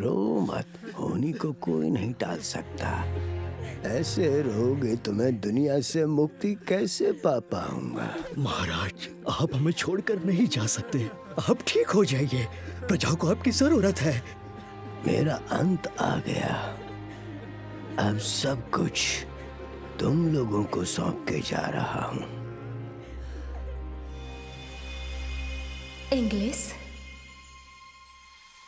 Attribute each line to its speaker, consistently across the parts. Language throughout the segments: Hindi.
Speaker 1: रो मत, होनी को कोई नहीं टाल सकता। ऐसे रहोगे तो मैं दुनिया से मुक्ति कैसे पा पाऊंगा?
Speaker 2: महाराज, आप हमें छोड़कर नहीं जा सकते। आप ठीक हो जाइए, प्रजा को आपकी जरूरत है।
Speaker 1: मेरा अंत आ गया। अब सब कुछ तुम लोगों को सौंप के जा रहा हूँ।
Speaker 3: इंग्लिस,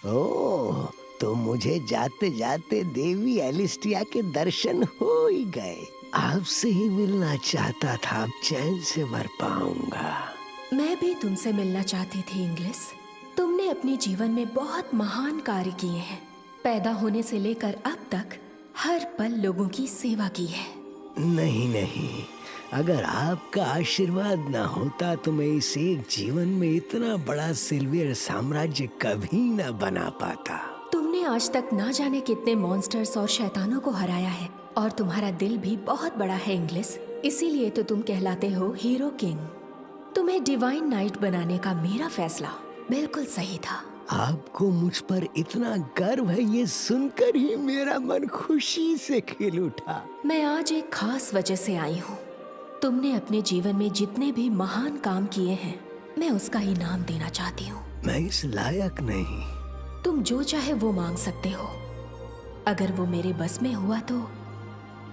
Speaker 1: ओह, तो मुझे जाते जाते देवी एलिस्टिया के दर्शन हो ही गए। आपसे ही मिलना चाहता था, अब चैन से मर पाऊंगा।
Speaker 3: मैं भी तुमसे मिलना चाहती थी इंग्लिस। तुमने अपने जीवन में बहुत महान कार्य किए हैं। पैदा होने से लेकर अब तक हर पल लोगों की सेवा की है।
Speaker 1: नहीं नहीं, अगर आपका आशीर्वाद ना होता तो मैं इस एक जीवन में इतना बड़ा सिल्वियर साम्राज्य कभी ना बना पाता।
Speaker 3: तुमने आज तक ना जाने कितने मॉन्स्टर्स और शैतानों को हराया है, और तुम्हारा दिल भी बहुत बड़ा है इंग्लिस। इसीलिए तो तुम कहलाते हो हीरो किंग। तुम्हें डिवाइन नाइट बनाने का मेरा फैसला बिल्कुल सही था।
Speaker 1: आपको मुझ पर इतना गर्व है, ये सुनकर ही मेरा मन खुशी से खिल उठा।
Speaker 3: मैं आज एक खास वजह से आई हूँ। तुमने अपने जीवन में जितने भी महान काम किए हैं, मैं उसका इनाम देना चाहती हूँ।
Speaker 1: मैं इस लायक नहीं।
Speaker 3: तुम जो चाहे वो मांग सकते हो। अगर वो मेरे बस में हुआ तो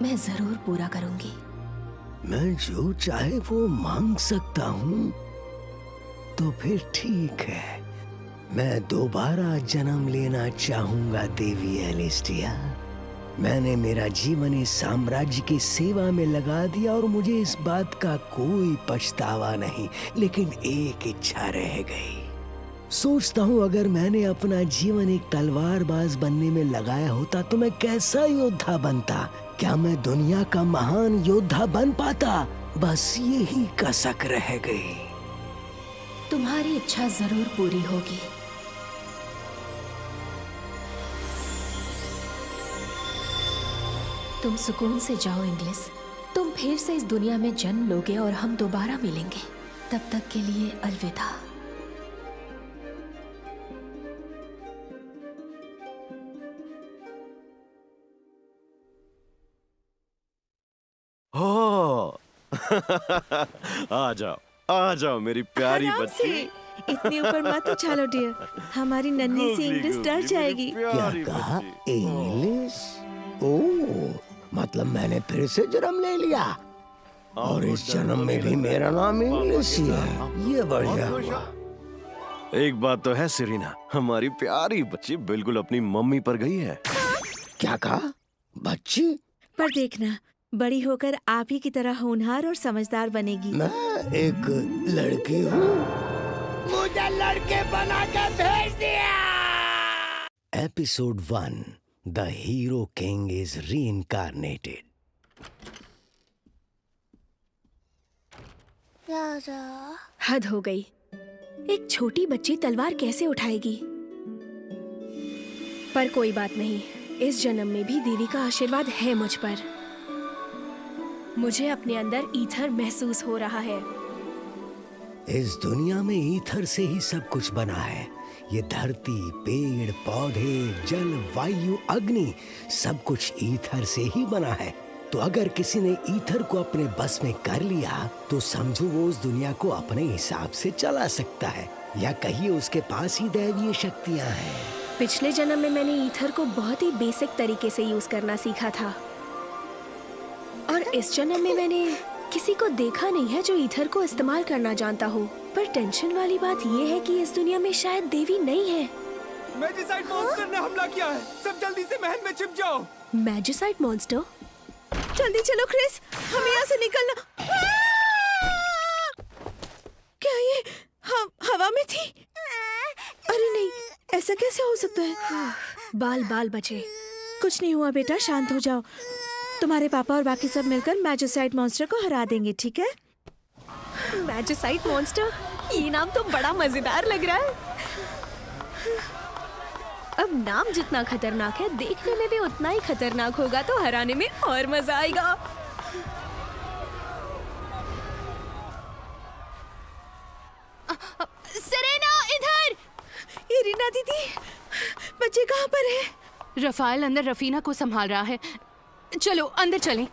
Speaker 3: मैं जरूर पूरा करूंगी।
Speaker 1: मैं जो चाहे वो मांग सकता हूँ, तो फिर ठीक है। मैं दोबारा जन्म लेना चाहूंगा देवी एलिस्टिया। मैंने मेरा जीवन इस साम्राज्य की सेवा में लगा दिया और मुझे इस बात का कोई पछतावा नहीं, लेकिन एक इच्छा रह गई। सोचता हूँ अगर मैंने अपना जीवन एक तलवारबाज बनने में लगाया होता तो मैं कैसा योद्धा बनता। क्या मैं दुनिया का महान योद्धा बन पाता? बस यही कसक रह गई।
Speaker 3: तुम्हारी इच्छा जरूर पूरी होगी। तुम सुकून से जाओ इंग्लिस। तुम फिर से इस दुनिया में जन्म लोगे और हम दोबारा मिलेंगे। तब तक के लिए अलविदा।
Speaker 4: हो आ जाओ मेरी प्यारी बच्ची।
Speaker 5: इतनी ऊपर मत उछालो डियर, हमारी नन्ही सी इंग्लिश डर जाएगी।
Speaker 1: क्या कहा? इंग्लिश? ओह, मतलब मैंने फिर से जन्म ले लिया, और इस जन्म में भी मेरा नाम इंग्लिश ही है। ये बढ़िया हुआ।
Speaker 4: एक बात तो है सिरीना, हमारी प्यारी बच्ची बिल्कुल अपनी मम्मी पर गई है।
Speaker 1: क्या कहा? बच्ची?
Speaker 5: पर देखना, बड़ी होकर आप ही की तरह होनहार और समझदार बनेगी।
Speaker 1: मैं एक लड़की हूँ, मुझे लड़के बना के भेज दिया। Episode 1, the hero king is reincarnated.
Speaker 3: हद हो गई। एक छोटी बच्ची तलवार कैसे उठाएगी? पर कोई बात नहीं, इस जन्म में भी देवी का आशीर्वाद है मुझ पर। मुझे अपने अंदर ईथर महसूस हो रहा है।
Speaker 1: इस दुनिया में ईथर से ही सब कुछ बना है। ये धरती, पेड़ पौधे, जल, वायु, अग्नि, सब कुछ ईथर से ही बना है। तो अगर किसी ने ईथर को अपने बस में कर लिया तो समझो वो उस दुनिया को अपने हिसाब से चला सकता है, या कहिए उसके पास ही दैवीय शक्तियां हैं।
Speaker 3: पिछले जन्म में मैंने ईथर को बहुत ही बेसिक तरीके से यूज करना सीखा था, और इस जन्म में मैंने किसी को देखा नहीं है जो ईथर को इस्तेमाल करना जानता हो। पर टेंशन वाली बात ये है कि इस दुनिया में शायद देवी नहीं है।
Speaker 6: मैजिसाइड मॉन्स्टर ने हमला किया है। सब जल्दी से महल में छिप जाओ।
Speaker 3: मैजिसाइड मॉन्स्टर?
Speaker 5: जल्दी चलो क्रिस, हमें यहाँ से निकलना। क्या ये हवा में थी? अरे नहीं, ऐसा कैसे हो सकता है?
Speaker 3: बाल बाल बचे।
Speaker 5: कुछ नहीं हुआ बेटा, शांत हो जाओ। तुम्हारे पापा और बाकी सब मिलकर मैजिसाइड मॉन्स्टर को हरा देंगे, ठीक है?
Speaker 3: मैजिसाइड मॉन्स्टर? ये नाम तो बड़ा मजेदार लग रहा है। अब नाम जितना खतरनाक है, देखने में भी उतना ही खतरनाक होगा, तो हराने में और मजा आएगा।
Speaker 5: सेरेना, इधर! इरिना दीदी, बच्चे कहाँ पर है?
Speaker 7: रफाइल अंदर रफीना को संभाल रहा है। चलो अंदर चलें।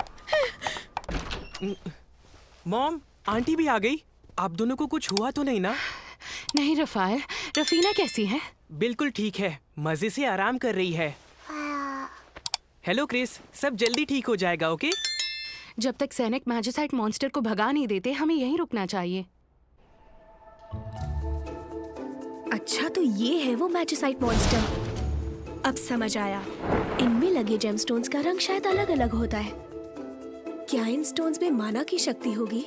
Speaker 6: मॉम, आंटी भी आ गई। आप दोनों को कुछ हुआ तो नहीं ना?
Speaker 7: नहीं रफाइल, रफीना कैसी है?
Speaker 6: बिल्कुल ठीक है, मजे से आराम कर रही है। हेलो क्रिस, सब जल्दी ठीक हो जाएगा, ओके?
Speaker 7: जब तक सैनिक मैजिसाइट मॉन्स्टर को भगा नहीं देते हमें यहीं रुकना चाहिए।
Speaker 3: अच्छा तो ये है वो मैजिसाइट मॉन्स्टर। अब समझ आया, इनमें लगे जेमस्टोन्स का रंग शायद अलग अलग होता है। क्या इन स्टोन्स में माना की शक्ति होगी?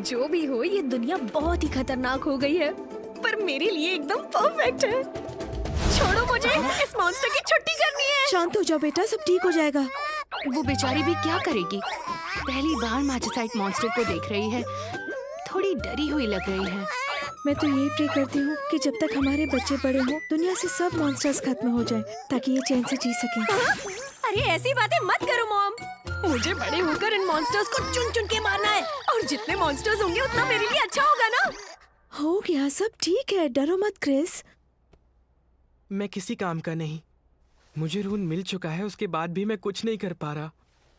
Speaker 3: जो भी हो, ये दुनिया बहुत ही खतरनाक हो गई है, पर मेरे लिए एकदम परफेक्ट है। छोड़ो मुझे, इस मॉन्स्टर की छुट्टी करनी है।
Speaker 5: शांत हो जाओ बेटा, सब ठीक हो जाएगा।
Speaker 7: वो बेचारी भी क्या करेगी? पहली बार मैजिसाइट मॉन्स्टर को देख रही है, थोड़ी डरी हुई लग रही है।
Speaker 5: मैं तो यही प्रे करती हूँ कि जब तक हमारे बच्चे बड़े हों, दुनिया से सब मॉन्स्टर्स खत्म हो जाएं, ताकि ये चैन से जी सकें।
Speaker 3: अरे ऐसी बातें मत करो मॉम। मुझे बड़े होकर इन मॉन्स्टर्स को चुन चुन के मारना है, और जितने मॉन्स्टर्स होंगे उतना मेरे लिए अच्छा होगा ना।
Speaker 5: हो गया, सब ठीक है, डरो मत क्रिस।
Speaker 6: मैं किसी काम का नहीं। मुझे रून मिल चुका है, उसके बाद भी मैं कुछ नहीं कर पा रहा।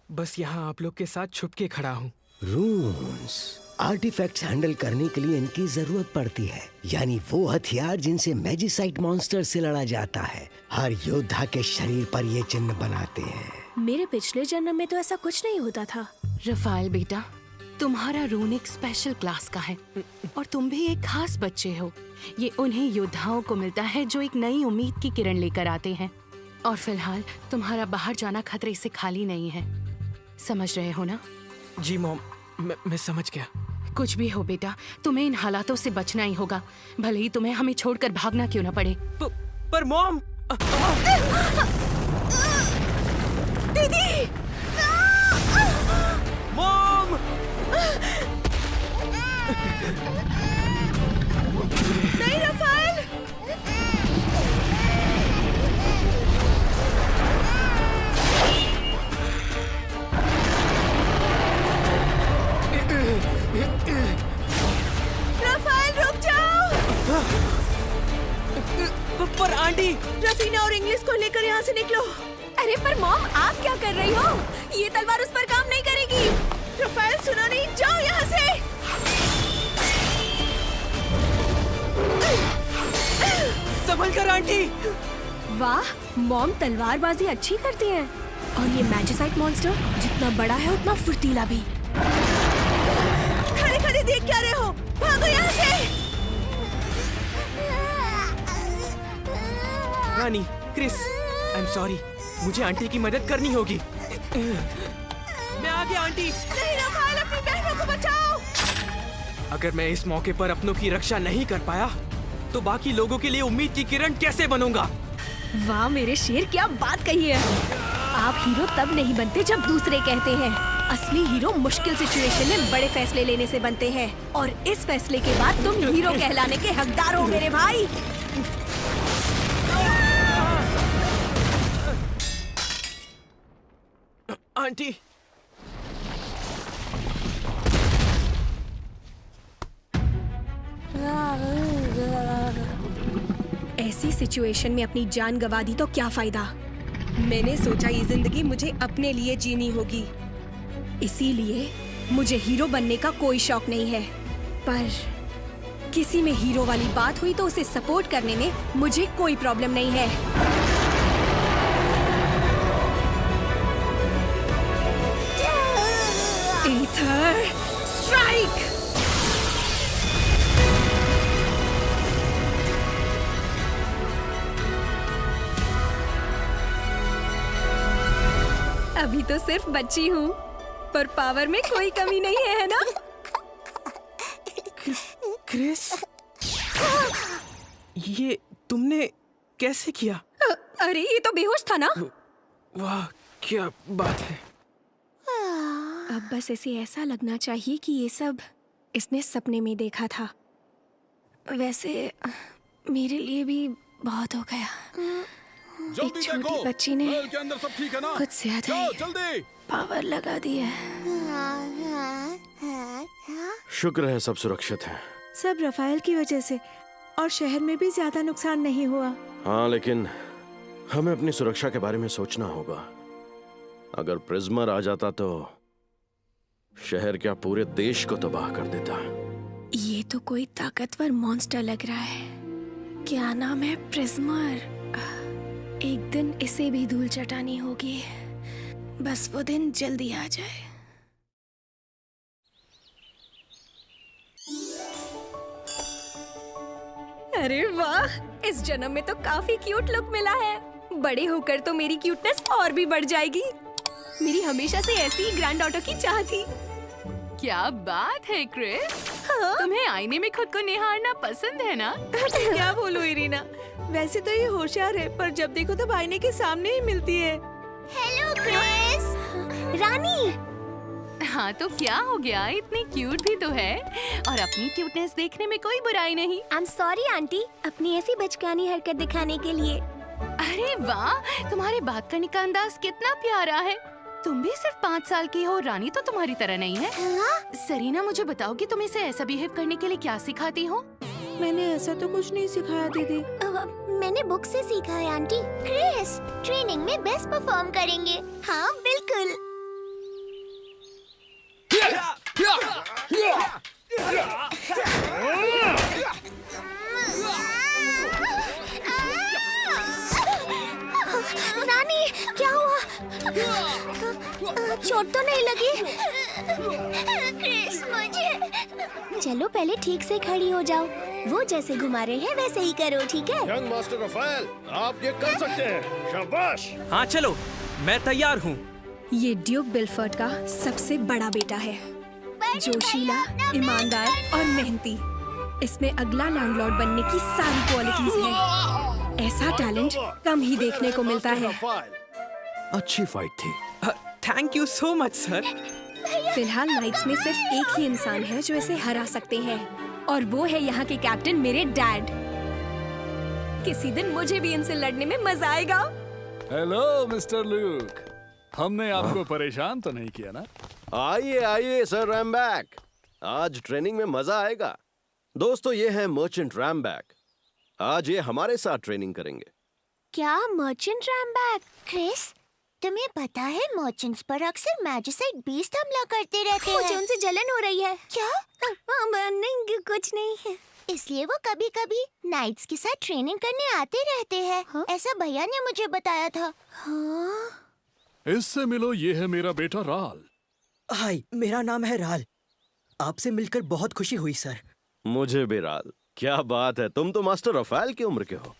Speaker 6: बस यहाँ आप लोग के साथ छुप के खड़ा हूँ।
Speaker 1: रून्स आर्टिफैक्ट्स हैंडल करने के लिए इनकी जरूरत पड़ती है, यानी वो हथियार जिनसे मैजिसाइट मॉन्स्टर से लड़ा जाता है। हर योद्धा के शरीर पर ये चिन्ह बनाते हैं।
Speaker 3: मेरे पिछले जन्म में तो ऐसा कुछ नहीं होता था।
Speaker 7: रफाइल बेटा, तुम्हारा रून एक स्पेशल क्लास का है और तुम भी एक खास बच्चे हो। ये उन्हीं योद्धाओं को मिलता है जो एक नई उम्मीद की किरण लेकर आते हैं। और फिलहाल तुम्हारा बाहर जाना खतरे से खाली नहीं है, समझ रहे हो ना?
Speaker 6: जी मॉम, मैं समझ गया।
Speaker 7: कुछ भी हो बेटा, तुम्हें इन हालातों से बचना ही होगा, भले ही तुम्हें हमें छोड़कर भागना क्यों न पड़े।
Speaker 6: पर मॉम,
Speaker 5: दीदी!
Speaker 6: मॉम!
Speaker 5: नहीं रफाइल! रफाइल रुक जाओ!
Speaker 6: पर आंटी!
Speaker 5: रफीना और इंग्लिश को लेकर यहाँ से निकलो।
Speaker 3: अरे पर मॉम, आप क्या कर रही हो? ये तलवार उस पर काम नहीं करेगी।
Speaker 5: रफाइल सुनो नहीं, जाओ यहाँ से।
Speaker 6: संभल कर आंटी!
Speaker 3: वाह, मॉम तलवारबाजी अच्छी करती हैं। और ये मैजिसाइट मॉन्स्टर जितना बड़ा है उतना फुर्तीला भी।
Speaker 5: खड़े खड़े देख क्या रहे हो? भागो यहाँ से।
Speaker 6: रानी, क्रिस, आई एम सॉरी, मुझे आंटी की मदद करनी होगी। मैं आ गया आंटी।
Speaker 5: नहीं रफाइल, अपनी बहनों को बचाओ।
Speaker 6: अगर मैं इस मौके पर अपनों की रक्षा नहीं कर पाया, तो बाकी लोगों के लिए उम्मीद की किरण कैसे बनूंगा?
Speaker 3: वाह मेरे शेर, क्या बात कही है। आप हीरो तब नहीं बनते जब दूसरे कहते हैं। असली हीरो मुश्किल सिचुएशन में बड़े फैसले लेने से बनते हैं, और इस फैसले के बाद तुम हीरो कहलाने के हकदार हो मेरे भाई।
Speaker 6: आंटी!
Speaker 3: ऐसी सिचुएशन में अपनी जान गंवा दी तो क्या फायदा। मैंने सोचा ये जिंदगी मुझे अपने लिए जीनी होगी, इसीलिए मुझे हीरो बनने का कोई शौक नहीं है। पर किसी में हीरो वाली बात हुई तो उसे सपोर्ट करने में मुझे कोई प्रॉब्लम नहीं है। Ether strike! अभी तो सिर्फ बच्ची हूँ, पर पावर में कोई कमी नहीं है ना?
Speaker 6: क्रिस, ये तुमने कैसे किया?
Speaker 3: अरे ये तो बेहोश था ना।
Speaker 6: वाह, क्या बात है।
Speaker 3: अब बस इसे ऐसा लगना चाहिए कि ये सब इसने सपने में देखा था। वैसे मेरे लिए भी बहुत हो गया। एक छोटी बच्ची ने
Speaker 8: के अंदर सब ठीक है ना?
Speaker 3: खुद से ज्यादा ही
Speaker 8: जल्दी।
Speaker 3: पावर लगा दिया।
Speaker 4: शुक्र है सब सुरक्षित है।
Speaker 5: सब रफाइल की वजह से। और शहर में भी ज्यादा नुकसान नहीं हुआ।
Speaker 4: हाँ, लेकिन हमें अपनी सुरक्षा के बारे में सोचना होगा। अगर प्रिज्मर आ जाता तो शहर क्या पूरे देश को तबाह कर देता।
Speaker 3: ये तो कोई ताकतवर मॉन्स्टर लग रहा है। क्या नाम है? प्रिज्मर। एक दिन इसे भी धूल चटानी होगी। बस वो दिन जल्दी आ जाए। अरे वाह, इस जन्म में तो काफी क्यूट लुक मिला है। बड़े होकर तो मेरी क्यूटनेस और भी बढ़ जाएगी। मेरी हमेशा से ऐसी ही ग्रैंड डॉटर की चाह थी।
Speaker 7: क्या बात है क्रिस,
Speaker 3: हाँ?
Speaker 7: तुम्हें आईने में खुद को निहारना पसंद है ना?
Speaker 5: क्या बोलूं इरीना, वैसे तो ये होशियार है पर जब देखो तब आईने के सामने ही मिलती है।
Speaker 3: Hello Chris. रानी।
Speaker 7: हाँ तो क्या हो गया, इतनी क्यूट भी तो है और अपनी क्यूटनेस देखने में कोई बुराई नहीं।
Speaker 3: आई एम सॉरी आंटी, अपनी ऐसी बचकानी हरकत दिखाने के लिए।
Speaker 7: अरे वाह, तुम्हारे बात करने का अंदाज कितना प्यारा है। तुम भी सिर्फ 5 साल की हो, रानी तो तुम्हारी तरह नहीं है। सरीना, मुझे बताओ कि तुम इसे ऐसा बिहेव करने के लिए क्या सिखाती हो?
Speaker 5: मैंने ऐसा तो कुछ नहीं सिखाया दीदी।
Speaker 3: मैंने बुक से सीखा है आंटी। क्रिस, ट्रेनिंग में बेस्ट परफॉर्म करेंगे। हाँ बिल्कुल। रानी, क्या हुआ? चोट तो नहीं लगी? क्रिस, मुझे। चलो पहले ठीक से खड़ी हो जाओ। वो जैसे घुमा रहे हैं वैसे ही करो, ठीक है?
Speaker 4: यंग मास्टर रफेल, आप ये कर सकते हैं। शाबाश।
Speaker 6: हाँ चलो, मैं तैयार हूँ।
Speaker 3: ये ड्यूक बिलफर्ड का सबसे बड़ा बेटा है, जोशीला, ईमानदार और मेहनती। इसमें अगला लैंडलॉर्ड बनने की सारी क्वालिटीज हैं। ऐसा टैलेंट कम ही देखने को मिलता है।
Speaker 4: अच्छी फाइट थी।
Speaker 6: Thank you so much sir.
Speaker 3: फिलहाल नाइट्स में सिर्फ एक ही इंसान है जो इसे हरा सकते हैं, और वो है यहाँ के कैप्टन, मेरे डैड। किसी दिन मुझे भी इनसे लड़ने में मजा आएगा।
Speaker 8: हेलो मिस्टर लूक, हमने आपको परेशान तो नहीं किया ना?
Speaker 4: आइए आइए सर रैमबैक, आज ट्रेनिंग में मजा आएगा। दोस्तों, ये है मर्चेंट रैमबैक। आज ये हमारे साथ ट्रेनिंग करेंगे।
Speaker 9: क्या मर्चेंट रैमबैक? क्रिस, तुम्हें पता है मर्चेंट्स पर अक्सर मैजिसाइड बीस्ट हमला करते रहते हैं।
Speaker 3: मुझे उनसे जलन हो रही है।
Speaker 9: क्या?
Speaker 3: नहीं, कुछ नहीं है।
Speaker 9: इसलिए वो कभी-कभी नाइट्स के साथ ट्रेनिंग करने आते रहते हैं।
Speaker 3: हाँ?
Speaker 9: ऐसा भैया ने मुझे बताया था।
Speaker 3: हाँ?
Speaker 8: इससे मिलो, ये है मेरा बेटा राल।
Speaker 2: हाय, मेरा नाम है राल। आपसे मिलकर बहुत खुशी हुई सर।
Speaker 4: मुझे भी राल। क्या बात है, तुम तो मास्टर रफेल की उम्र के हो।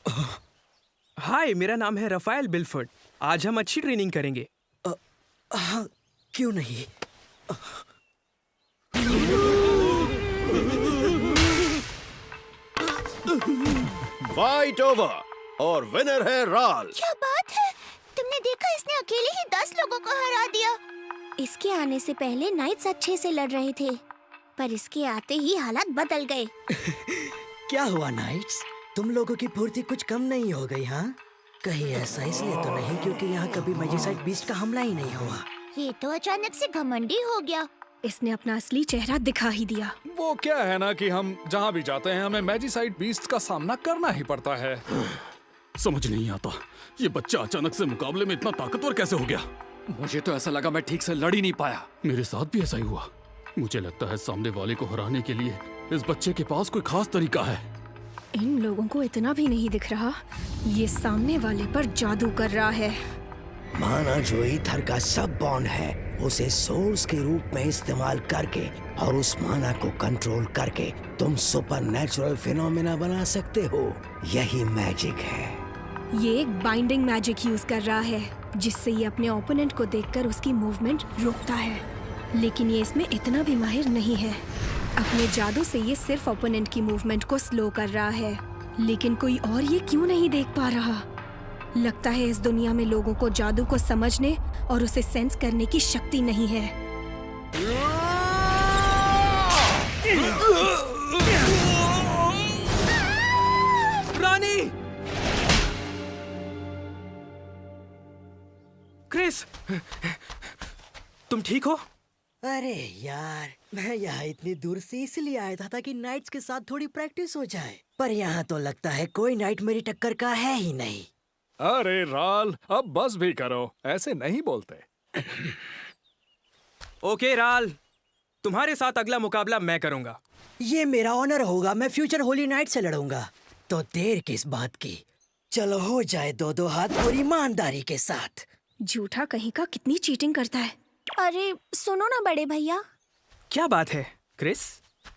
Speaker 6: हाय, मेरा नाम है रफाएल बिलफर्ड। आज हम अच्छी ट्रेनिंग करेंगे।
Speaker 2: हाँ, क्यों नहीं।
Speaker 4: फाइट ओवर और विनर है राल।
Speaker 9: क्या बात है? तुमने देखा, इसने अकेले ही 10 लोगों को हरा दिया।
Speaker 3: इसके आने से पहले नाइट्स अच्छे से लड़ रहे थे, पर इसके आते ही हालात बदल गए।
Speaker 2: क्या हुआ नाइट्स? तुम लोगों की फुर्ती कुछ कम नहीं हो गई? हाँ, कहीं ऐसा इसलिए तो नहीं क्योंकि यहाँ कभी मैजिसाइड बीस्ट का हमला ही नहीं हुआ?
Speaker 9: ये तो अचानक से घमंडी हो गया।
Speaker 3: इसने अपना असली चेहरा दिखा ही दिया।
Speaker 8: वो क्या है ना कि हम जहाँ भी जाते हैं हमें मैजिसाइड बीस्ट का सामना करना ही पड़ता है। समझ नहीं आता, ये बच्चा अचानक से मुकाबले में इतना ताकतवर कैसे हो गया। मुझे तो ऐसा लगा मैं ठीक से लड़ ही नहीं पाया। मेरे साथ भी ऐसा ही हुआ। मुझे लगता है सामने वाले को हराने के लिए इस बच्चे के पास कोई खास तरीका है।
Speaker 3: इन लोगों को इतना भी नहीं दिख रहा, ये सामने वाले पर जादू कर रहा है।
Speaker 1: माना जो ईथर का सब बॉन्ड है उसे सोर्स के रूप में इस्तेमाल करके और उस माना को कंट्रोल करके तुम सुपरनैचुरल फिनोमेना बना सकते हो। यही मैजिक है।
Speaker 3: ये एक बाइंडिंग मैजिक यूज कर रहा है, जिससे ये अपने ओपोनेंट को देखकर उसकी मूवमेंट रोकता है। लेकिन ये इसमें इतना भी माहिर नहीं है। अपने जादू से ये सिर्फ ओपोनेंट की मूवमेंट को स्लो कर रहा है, लेकिन कोई और ये क्यों नहीं देख पा रहा? लगता है इस दुनिया में लोगों को जादू को समझने और उसे सेंस करने की शक्ति नहीं है।
Speaker 6: रानी! क्रिस, तुम ठीक हो?
Speaker 2: अरे यार, मैं यहाँ इतनी दूर से इसलिए आया था ताकि नाइट्स के साथ थोड़ी प्रैक्टिस हो जाए, पर यहाँ तो लगता है कोई नाइट मेरी टक्कर का है ही नहीं।
Speaker 8: अरे राल, अब बस भी करो, ऐसे नहीं बोलते।
Speaker 6: ओके राल, तुम्हारे साथ अगला मुकाबला मैं करूंगा।
Speaker 2: ये मेरा ऑनर होगा, मैं फ्यूचर होली नाइट से लड़ूंगा। तो देर किस बात की, चलो हो जाए दो दो हाथ और ईमानदारी के साथ।
Speaker 3: झूठा कहीं का, कितनी चीटिंग करता है।
Speaker 9: अरे सुनो ना बड़े भैया,
Speaker 6: क्या बात है क्रिस?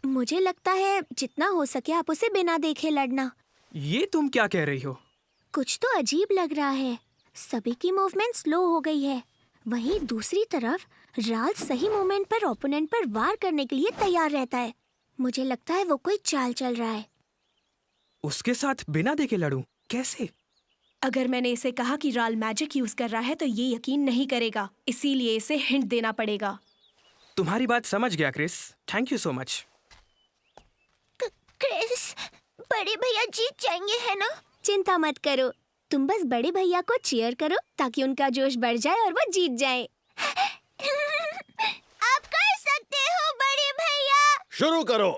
Speaker 9: मुझे लगता है जितना हो सके आप उसे बिना देखे लड़ना।
Speaker 6: ये तुम क्या कह रही हो?
Speaker 9: कुछ तो अजीब लग रहा है, सभी की मूवमेंट स्लो हो गई है। वहीं दूसरी तरफ राल सही मोमेंट पर ओपोनेंट पर वार करने के लिए तैयार रहता है। मुझे लगता है वो कोई चाल चल रहा है।
Speaker 6: उसके साथ बिना देखे लड़ूं? कैसे?
Speaker 3: अगर मैंने इसे कहा कि राल मैजिक यूज कर रहा है तो ये यकीन नहीं करेगा, इसीलिए इसे हिंट देना पड़ेगा।
Speaker 6: तुम्हारी बात समझ गया Chris, thank you so much.
Speaker 9: Chris, बड़े भैया जीत जाएंगे है ना? चिंता मत करो, तुम बस बड़े भैया को चीयर करो ताकि उनका जोश बढ़ जाए और वो जीत जाए। आप कर सकते हो बड़े भैया।
Speaker 4: शुरू करो।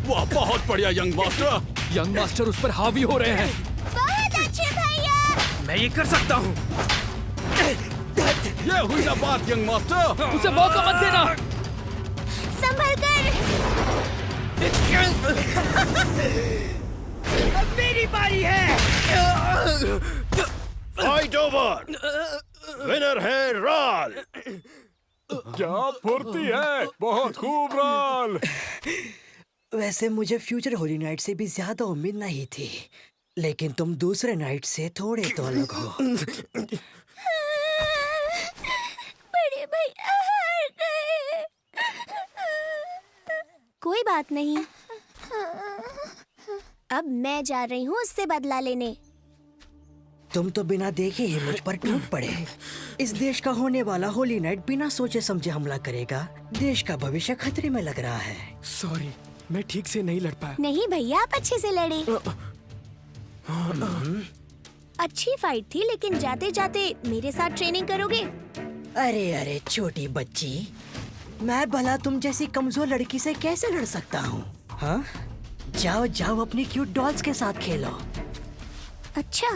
Speaker 8: वाह, बहुत बढ़िया यंग मास्टर। यंग मास्टर उस पर हावी हो रहे हैं।
Speaker 9: बहुत अच्छे भैया।
Speaker 6: मैं ये कर सकता हूँ।
Speaker 8: ये हुई ना बात यंग मास्टर, उसे मौका मत देना।
Speaker 9: संभल कर।
Speaker 2: अब मेरी बारी है।
Speaker 4: Fight over. विनर है राल।
Speaker 8: क्या फुर्ती है, बहुत खूब राल।
Speaker 2: वैसे मुझे फ्यूचर होली नाइट से भी ज्यादा उम्मीद नहीं थी, लेकिन तुम दूसरे नाइट से थोड़े तो अलग हो।
Speaker 9: बड़े भैया हार गए। कोई बात नहीं, अब मैं जा रही हूँ उससे बदला लेने।
Speaker 2: तुम तो बिना देखे ही मुझ पर टूट पड़े। इस देश का होने वाला होली नाइट बिना सोचे समझे हमला करेगा। देश का भविष्य खतरे में लग रहा है।
Speaker 6: सॉरी, मैं ठीक से नहीं लड़ पाया।
Speaker 9: नहीं भैया, आप अच्छे से लड़े। अच्छी फाइट थी, लेकिन जाते जाते मेरे साथ ट्रेनिंग करोगे?
Speaker 2: अरे अरे छोटी बच्ची, मैं भला तुम जैसी कमजोर लड़की से कैसे लड़ सकता हूँ? हाँ, जाओ जाओ अपनी क्यूट डॉल्स के साथ खेलो।
Speaker 9: अच्छा,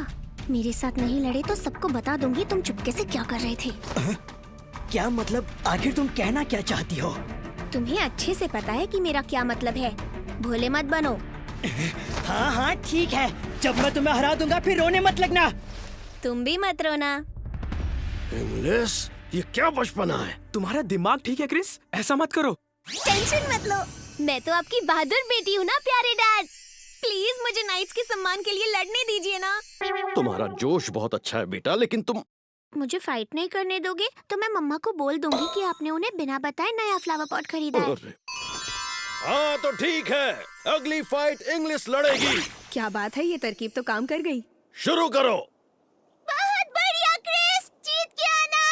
Speaker 9: मेरे साथ नहीं लड़े तो सबको बता दूंगी तुम चुपके से क्या कर रहे थे।
Speaker 2: क्या मतलब? आखिर तुम कहना क्या चाहती हो?
Speaker 9: तुम्हें अच्छे से पता है कि मेरा क्या मतलब है। भोले मत बनो।
Speaker 2: हाँ हाँ ठीक है, जब मैं तुम्हें हरा दूंगा फिर रोने मत लगना।
Speaker 9: तुम भी मत रोना।
Speaker 4: इंग्लिश, ये क्या बचपना है?
Speaker 6: तुम्हारा दिमाग ठीक है क्रिस? ऐसा मत करो।
Speaker 9: टेंशन मत लो, मैं तो आपकी बहादुर बेटी हूँ ना प्यारे डैड। प्लीज मुझे नाइट्स के सम्मान के लिए लड़ने दीजिए ना।
Speaker 4: तुम्हारा जोश बहुत अच्छा है बेटा, लेकिन तुम
Speaker 9: मुझे फाइट नहीं करने दोगे तो मैं मम्मा को बोल दूंगी कि आपने उन्हें बिना बताए नया फ्लावर पॉट खरीदा है।
Speaker 4: हाँ तो ठीक है, अगली फाइट इंग्लिश लड़ेगी।
Speaker 3: क्या बात है, ये तरकीब तो काम कर गई।
Speaker 4: शुरू करो।
Speaker 9: बहुत बढ़िया क्रिस, जीत के आना।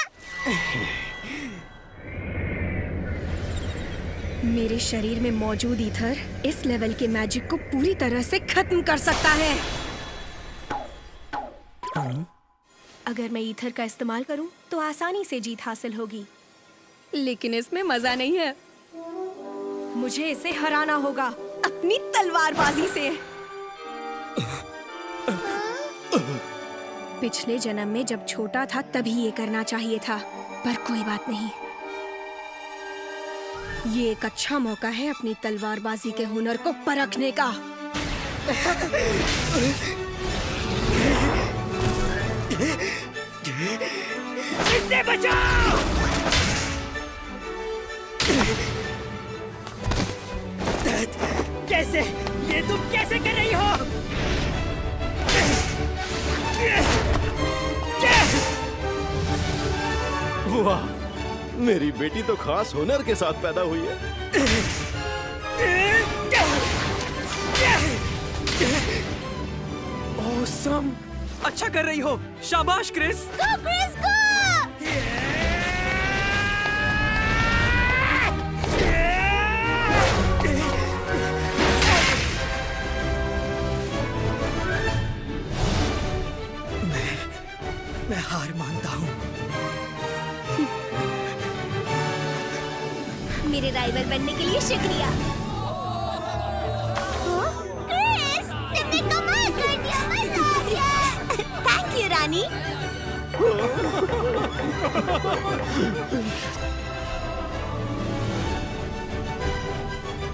Speaker 3: मेरे शरीर में मौजूद ईथर इस लेवल के मैजिक को पूरी तरह से खत्म कर सकता है। अगर मैं ईथर का इस्तेमाल करूं तो आसानी से जीत हासिल होगी, लेकिन इसमें मजा नहीं है। मुझे इसे हराना होगा अपनी तलवारबाजी से। पिछले जन्म में जब छोटा था तभी ये करना चाहिए था, पर कोई बात नहीं। ये एक अच्छा मौका है अपनी तलवारबाजी के हुनर को परखने का।
Speaker 2: इसे बचाओ! कैसे? ये तुम कैसे कर रही हो?
Speaker 4: वाह, मेरी बेटी तो खास हुनर के साथ पैदा हुई है।
Speaker 6: ऑसम, अच्छा कर रही हो। शाबाश क्रिस।
Speaker 9: गो क्रिस गो!
Speaker 2: मैं हार मानता हूँ।
Speaker 9: मेरे राइवल बनने के लिए शुक्रिया। क्रिस, तुमने कमाल कर दिया, मजा आ गया। थैंक यू रानी।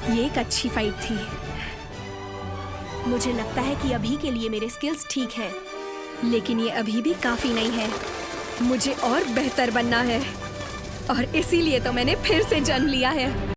Speaker 3: ये एक अच्छी फाइट थी। मुझे लगता है कि अभी के लिए मेरे स्किल्स ठीक हैं, लेकिन ये अभी भी काफी नहीं है। मुझे और बेहतर बनना है और इसीलिए तो मैंने फिर से जन्म लिया है।